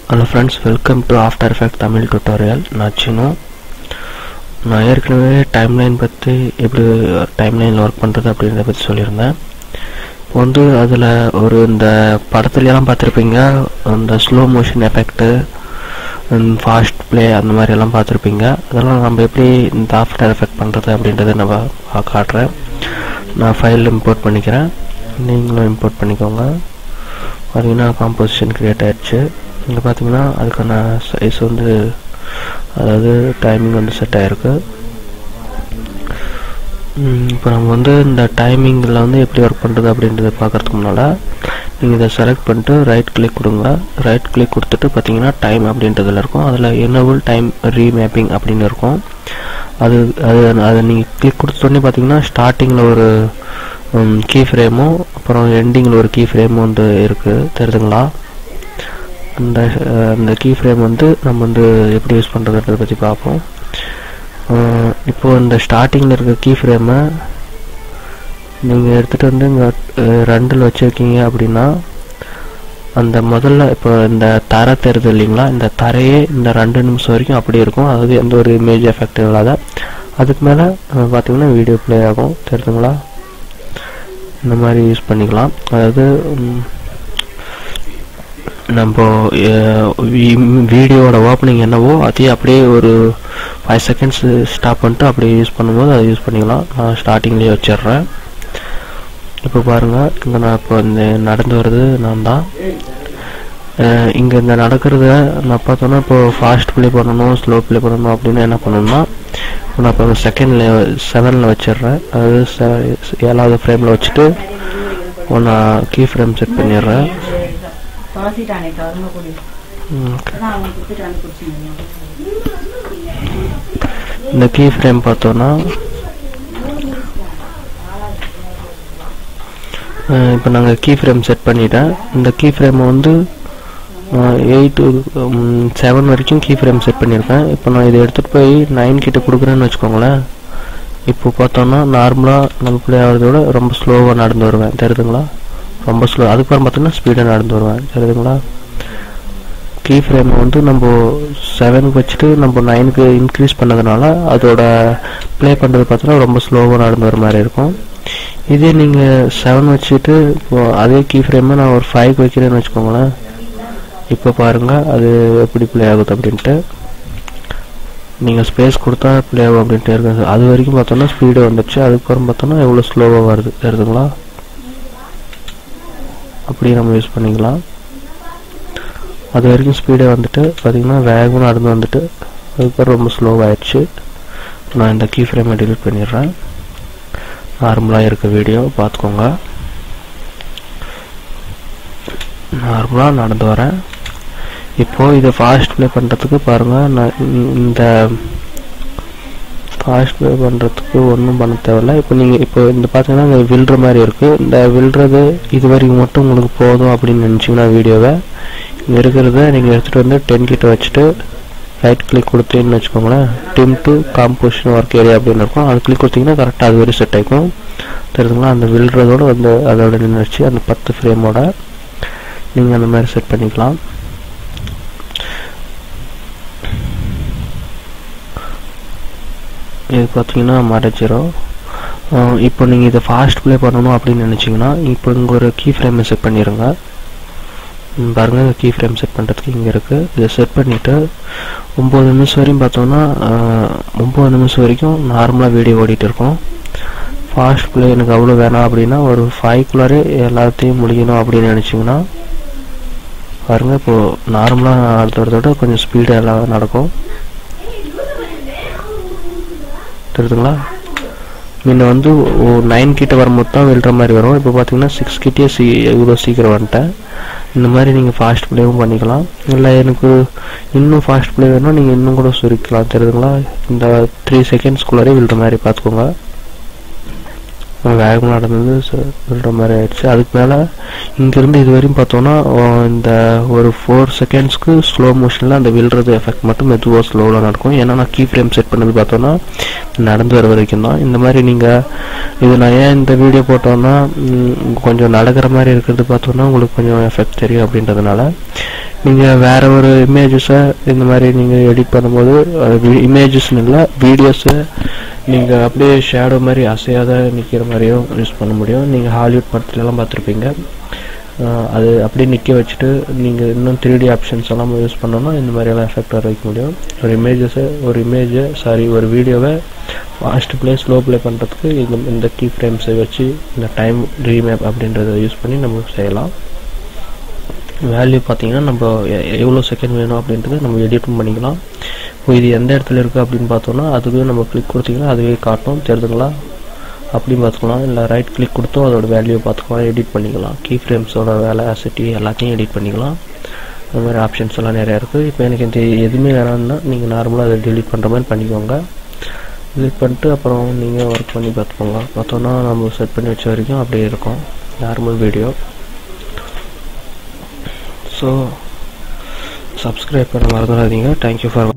Hello friends, welcome to After Effects Tamil tutorial. நான் ஏற்கனவே timeline பற்றி எப்படி டைம்லைனில் ஒர்க் பண்ணுறது அப்படின்றத பற்றி சொல்லியிருந்தேன். இப்போ வந்து அதில் இந்த படத்துலையெல்லாம் பார்த்துருப்பீங்க, அந்த slow motion effect, fast play அந்த மாதிரி எல்லாம் பார்த்துருப்பீங்க. அதெல்லாம் நம்ம எப்படி இந்த ஆஃப்டர் எஃபெக்ட் பண்ணுறது அப்படின்றத நான் காட்டுறேன். நான் ஃபைல் இம்போர்ட் பண்ணிக்கிறேன், நீங்களும் இம்போர்ட் பண்ணிக்கோங்க. பார்த்தீங்கன்னா காம்போசிஷன் க்ரியேட் ஆகிடுச்சு. இங்கே பார்த்தீங்கன்னா அதுக்கான சைஸ் வந்து, அதாவது டைமிங் வந்து செட் ஆகிருக்கு. இப்போ நம்ம வந்து இந்த டைமிங்கில் வந்து எப்படி ஒர்க் பண்ணுறது அப்படின்றத பார்க்குறதுக்கு முன்னால் நீங்கள் இதை செலக்ட் பண்ணிட்டு ரைட் கிளிக் கொடுங்க. ரைட் கிளிக் கொடுத்துட்டு பார்த்தீங்கன்னா டைம் அப்படின்றதுல இருக்கும். அதில் எனேபிள் டைம் ரீமேப்பிங் அப்படின்னு இருக்கும். அதை நீங்கள் கிளிக் கொடுத்தோடனே பார்த்தீங்கன்னா ஸ்டார்டிங்கில் ஒரு கீ ஃப்ரேமும் அப்புறம் எண்டிங்கில் ஒரு கீ ஃப்ரேமும் வந்து இருக்குது, தெரியுதுங்களா? அந்த கீ ஃப்ரேம் வந்து நம்ம வந்து எப்படி யூஸ் பண்ணுறதுன்றதை பற்றி பார்ப்போம். இப்போது இந்த ஸ்டார்டிங்கில் இருக்க கீ ஃப்ரேமை நீங்கள் எடுத்துகிட்டு வந்து இங்கே ரெண்டில் வச்சுருக்கீங்க அப்படின்னா, அந்த முதல்ல இப்போ இந்த தரை தெரியுது இல்லைங்களா, இந்த தரையே இந்த 2 நிமிஷம் வரைக்கும் அப்படி இருக்கும். அதாவது எந்த ஒரு இமேஜ் எஃபெக்ட் இல்லாத. அதுக்கு மேலே பார்த்தீங்கன்னா வீடியோ ப்ளே ஆகும், தெரியுதுங்களா? இந்த மாதிரி யூஸ் பண்ணிக்கலாம். அதாவது நம்ம வீடியோவோட ஓப்பனிங் என்னவோ அதையே அப்படியே ஒரு 5 செகண்ட்ஸ் ஸ்டாப் பண்ணிட்டு அப்படியே யூஸ் பண்ணும்போது அதை யூஸ் பண்ணிக்கலாம். நான் ஸ்டார்டிங்லேயே வச்சிடுறேன். இப்போ பாருங்கள், இங்கே நான் இப்போ இந்த நடந்து வர்றது நான் தான். இங்கே இந்த நடக்கிறத நான் பார்த்தோன்னா இப்போ ஃபாஸ்ட் ப்ளே பண்ணணும், ஸ்லோ ப்ளே பண்ணணும் அப்படின்னு என்ன பண்ணணும்னா, நான் இப்போ செகண்டில் 7ல் வச்சிடுறேன். அதாவது 7வது ஃப்ரேமில் வச்சுட்டு நான் கீ ஃப்ரேம் செட் பண்ணிடுறேன். இந்த கீ ஃப்ரேம் பார்த்தோன்னா இப்போ நாங்கள் கீ ஃப்ரேம் செட் பண்ணிட்டேன். இந்த கீ ஃப்ரேமை வந்து 8 to 7 வரைக்கும் கீ ஃப்ரேம் செட் பண்ணியிருக்கேன். இப்போ நான் இதை எடுத்துகிட்டு போய் 9 கிட்ட கொடுக்குறேன்னு வச்சுக்கோங்களேன். இப்போ பார்த்தோன்னா நார்மலாக நம்ம ப்ளே ஆகிறதோட ரொம்ப ஸ்லோவாக நடந்து வருவேன், தெரியுதுங்களா? ரொம்ப ஸ்லோ. அதுக்கப்புறம் பார்த்தோன்னா ஸ்பீடாக நடந்து வருவேன், தெரியுதுங்களா? கீ ஃப்ரேமை வந்து நம்ம 7க்கு வச்சுட்டு நம்ம 9க்கு இன்க்ரீஸ் பண்ணதுனால அதோட ப்ளே பண்ணுறது பார்த்தோன்னா ரொம்ப ஸ்லோவாக நடந்து வர மாதிரி இருக்கும். இதே நீங்கள் 7 வச்சுட்டு இப்போது அதே கீ ஃப்ரேமை நான் ஒரு 5க்கு வைக்கிறேன்னு வச்சுக்கோங்களேன். இப்போ பாருங்கள் அது எப்படி ப்ளே ஆகுது அப்படின்ட்டு. நீங்கள் ஸ்பேஸ் கொடுத்தா ப்ளே ஆகும் அப்படின்ட்டு இருக்கு. அது வரைக்கும் பார்த்தோன்னா ஸ்பீடு வந்துடுச்சு. அதுக்கப்புறம் பார்த்தோன்னா எவ்வளோ ஸ்லோவாக வருது, தெரியுதுங்களா? அப்படி நம்ம யூஸ் பண்ணிக்கலாம். அது வரைக்கும் ஸ்பீடே வந்துட்டு பார்த்திங்கன்னா வேகமாக நடந்து வந்துட்டு அதுக்கப்புறம் ரொம்ப ஸ்லோவாகிடுச்சு. நான் இந்த கீ ஃப்ரேமை டிலீட் பண்ணிடுறேன். நார்மலாக இருக்க வீடியோ பார்த்துக்கோங்க. நார்மலாக நடந்து வரேன். இப்போது இதை ஃபாஸ்ட் ப்ளே பண்ணுறதுக்கு பாருங்கள், நான் இந்த ஃபாஸ்ட் ப்ளே பண்ணுறதுக்கு ஒன்றும் பண்ண தேவையில்லை. இப்போ நீங்கள் இப்போ இந்த பார்த்தீங்கன்னா இங்கே விழுற மாதிரி இருக்குது. இந்த விழுறது இது வரைக்கும் மட்டும் உங்களுக்கு போதும் அப்படின்னு நினச்சிங்கன்னா வீடியோவை இங்கே இருக்கிறத நீங்கள் எடுத்துகிட்டு வந்து 10 கிட்ட வச்சுட்டு ரைட் கிளிக் கொடுத்தீங்கன்னு வச்சுக்கோங்களேன். டிம் டு காம்போசிஷன் ஒர்க் ஏரியா அப்படின்னு இருக்கும். அது கிளிக் கொடுத்தீங்கன்னா கரெக்டாக அது வரைக்கும் செட் ஆகிக்கும், தெரியுதுங்களா? அந்த விழுறதோடு வந்து அதோட நின்றுச்சு. அந்த 10 ஃப்ரேமோட நீங்கள் அந்த மாதிரி செட் பண்ணிக்கலாம். இது பார்த்தீங்கன்னா மறைச்சிரும். இப்போ நீங்கள் இதை ஃபாஸ்ட் ப்ளே பண்ணணும் அப்படின்னு நினச்சிங்கன்னா இப்போ இங்கே ஒரு கீ ஃப்ரேமை செட் பண்ணிடுங்க. பாருங்கள், இந்த கீ ஃப்ரேம் செட் பண்ணுறதுக்கு இங்கே இருக்குது. இதை செட் பண்ணிவிட்டு 9 நிமிஷம் வரையும் பார்த்தோன்னா 9 நிமிஷம் வரைக்கும் நார்மலாக வீடியோ ஓடிட்டு இருக்கும். ஃபாஸ்ட் ப்ளே எனக்கு அவ்வளோ வேணாம் அப்படின்னா ஒரு 5க்குள்ளாரே எல்லாத்தையும் முடிக்கணும் அப்படின்னு நினச்சிங்கன்னா பாருங்கள், இப்போது நார்மலாக நடத்துறதோட கொஞ்சம் ஸ்பீடாக எல்லாம் நடக்கும், தெரியுதுங்களா? முன்ன வந்து 9 கிட்ட வரும்போது தான் விழுற மாதிரி வரும். இப்போ பார்த்தீங்கன்னா 6 கிட்டே இவ்வளோ சீக்கிரம் வந்துட்டேன். இந்த மாதிரி நீங்கள் ஃபாஸ்ட் ப்ளேவும் பண்ணிக்கலாம். இல்லை எனக்கு இன்னும் ஃபாஸ்ட் ப்ளே வேணும் நீங்கள் இன்னும் கூட சுருக்கலாம், தெரியுதுங்களா? இந்த 3 செகண்ட்ஸ்குள்ளாரே விழுற மாதிரி பார்த்துக்கோங்க. வேகமாக நடந்தது விழுற மாதிரி ஆயிடுச்சு. அதுக்கு மேலே இங்கேருந்து இது வரையும் பார்த்தோன்னா இந்த ஒரு 4 செகண்ட்ஸ்க்கு ஸ்லோ மோஷனில் அந்த விழுறது எஃபெக்ட் மட்டும் மெதுவாக ஸ்லோவில் நடக்கும். ஏன்னா நான் கீ ஃப்ரேம் செட் பண்ணது பார்த்தோன்னா நடந்து வர வரைக்கும் தான். இந்த மாதிரி நீங்கள் இது நான் ஏன் இந்த வீடியோ போட்டோன்னா கொஞ்சம் நடக்கிற மாதிரி இருக்கிறது பார்த்தோன்னா உங்களுக்கு கொஞ்சம் எஃபெக்ட் தெரியும் அப்படின்றதுனால நீங்கள் வேறு ஒரு இமேஜஸை இந்த மாதிரி நீங்கள் எடிட் பண்ணும்போது இமேஜஸ்னு இல்லை வீடியோஸை நீங்கள் அப்படியே ஷேடோ மாதிரி அசையாத நிற்கிற மாதிரியும் யூஸ் பண்ண முடியும். நீங்கள் ஹாலிவுட் படத்துலலாம் பார்த்துருப்பீங்க. அது அப்படியே நிற்க வச்சுட்டு நீங்கள் இன்னும் 3D ஆப்ஷன்ஸ் எல்லாம் யூஸ் பண்ணோன்னா இந்த மாதிரியெல்லாம் எஃபெக்ட் வர வைக்க முடியும். ஒரு வீடியோவை ஃபாஸ்ட் ப்ளே ஸ்லோ ப்ளே பண்ணுறதுக்கு இந்த கீ ஃப்ரேம்ஸை வச்சு இந்த டைம் ரீமேப் அப்படின்றத யூஸ் பண்ணி நம்ம செய்யலாம். வேல்யூ பார்த்தீங்கன்னா நம்ம எவ்வளோ செகண்ட் வேணும் அப்படின்றத நம்ம எடிட்டும் பண்ணிக்கலாம். இது எந்த இடத்துல இருக்குது அப்படின்னு பார்த்தோன்னா அதுவே நம்ம கிளிக் கொடுத்தீங்கன்னா அதுவே காட்டும். தெரிஞ்சுங்களா? அப்படின்னு பார்த்துக்கலாம். இல்லை ரைட் கிளிக் கொடுத்தோம் அதோட வேல்யூ பார்த்துக்கலாம், எடிட் பண்ணிக்கலாம். கீ ஃப்ரேம்ஸோட வேலை அசிட்டி எல்லாத்தையும் எடிட் பண்ணிக்கலாம். அது மாதிரி ஆப்ஷன்ஸ் எல்லாம் நிறையா இருக்குது. இப்போ எனக்கு இந்த எதுவுமே வேணாம்னா நீங்கள் நார்மலாக அதை டெலிட் பண்ணுற மாதிரி பண்ணிக்கோங்க. டெலிட் பண்ணிட்டு அப்புறம் நீங்கள் ஒர்க் பண்ணி பார்த்துக்கோங்க. பார்த்தோன்னா நம்ம செட் பண்ணி வச்ச வரைக்கும் அப்படியே இருக்கும் நார்மல் வீடியோ. ஸோ சப்ஸ்கிரைப் பண்ண மறந்துடாதீங்க. Thank you for